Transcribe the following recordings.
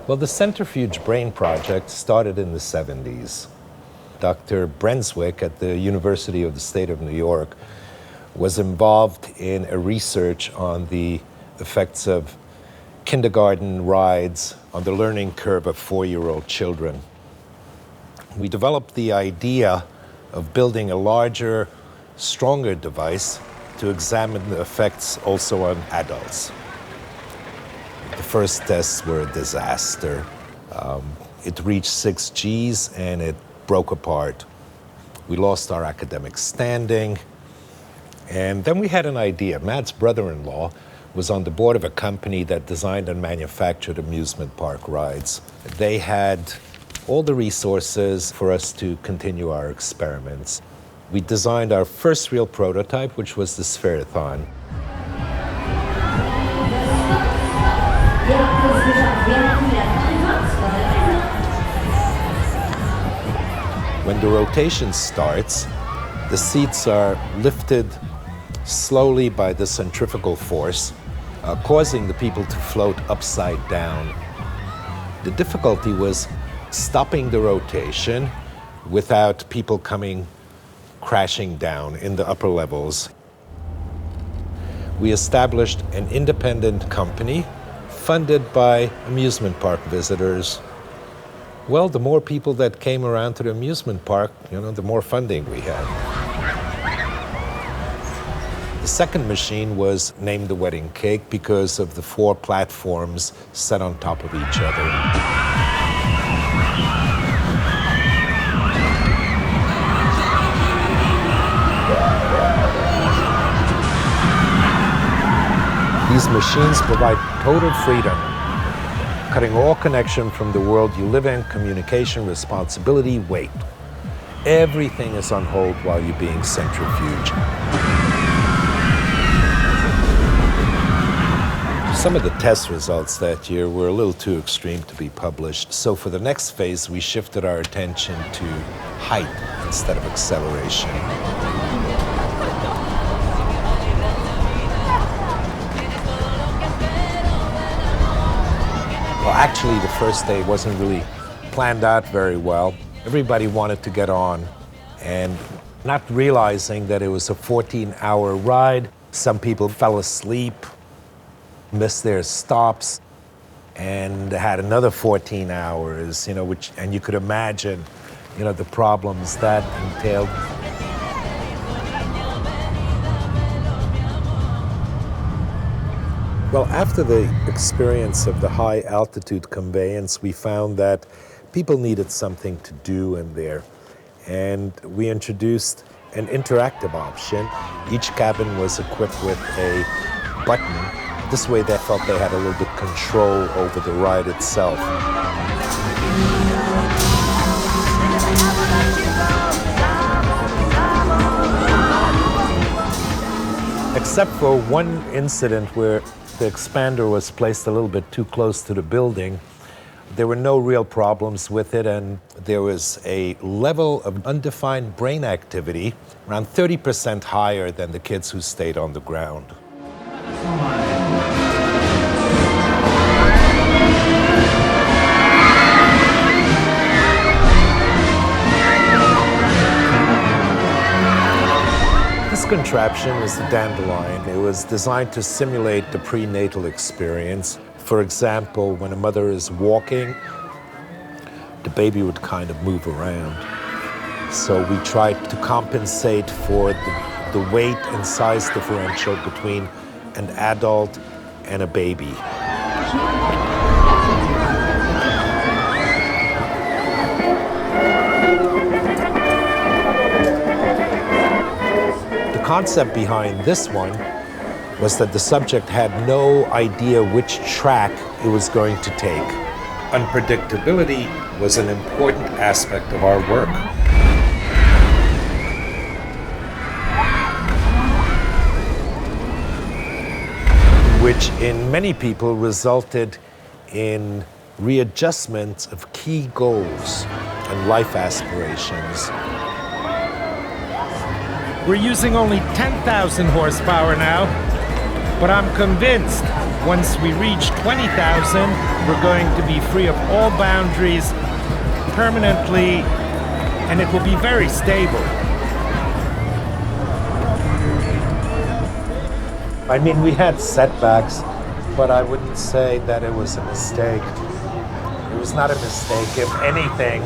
Well, the Centrifuge Brain Project started in the 70s. Dr. BRENSWICK at the University of the State of New York was involved in a research on the effects of kindergarten rides on the learning curve of 4-year-old children. We developed the idea of building a larger, stronger device to examine the effects also on adults. The first tests were a disaster. It reached 6 Gs and it broke apart. We lost our academic standing. And then we had an idea. Matt's brother-in-law was on the board of a company that designed and manufactured amusement park rides. They had all the resources for us to continue our experiments. We designed our first real prototype, which was the Sphere-a-thon. When the rotation starts, the seats are lifted slowly by the centrifugal force, causing the people to float upside down. The difficulty was stopping the rotation without people coming crashing down in the upper levels. We established an independent company funded by amusement park visitors. Well, the more people that came around to the amusement park, the more funding we had. The second machine was named the Wedding Cake because of the 4 platforms set on top of each other. These machines provide total freedom, cutting all connection from the world you live in, communication, responsibility, weight. Everything is on hold while you're being centrifuged. Some of the test results that year were a little too extreme to be published, so for the next phase, we shifted our attention to height instead of acceleration. Well, actually, the first day wasn't really planned out very well. Everybody wanted to get on, and not realizing that it was a 14-hour ride. Some people fell asleep, missed their stops, and had another 14 hours, and you could imagine, the problems that entailed. Well, after the experience of the high altitude conveyance, we found that people needed something to do in there. And we introduced an interactive option. Each cabin was equipped with a button. This way they felt they had a little bit control over the ride itself. Except for one incident where the expander was placed a little bit too close to the building. There were no real problems with it, and there was a level of undefined brain activity around 30% higher than the kids who stayed on the ground. This contraption is the dandelion. It was designed to simulate the prenatal experience. For example, when a mother is walking, the baby would kind of move around. So we tried to compensate for the weight and size differential between an adult and a baby. The concept behind this one was that the subject had no idea which track it was going to take. Unpredictability was an important aspect of our work. Which in many people resulted in readjustment of key goals and life aspirations. We're using only 10,000 horsepower now. But I'm convinced once we reach 20,000, we're going to be free of all boundaries permanently, and it will be very stable. I mean, we had setbacks, but I wouldn't say that it was a mistake. It was not a mistake. If anything,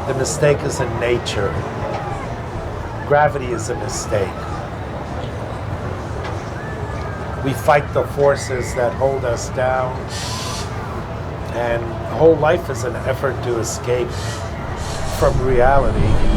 the mistake is in nature. Gravity is a mistake. We fight the forces that hold us down, and whole life is an effort to escape from reality.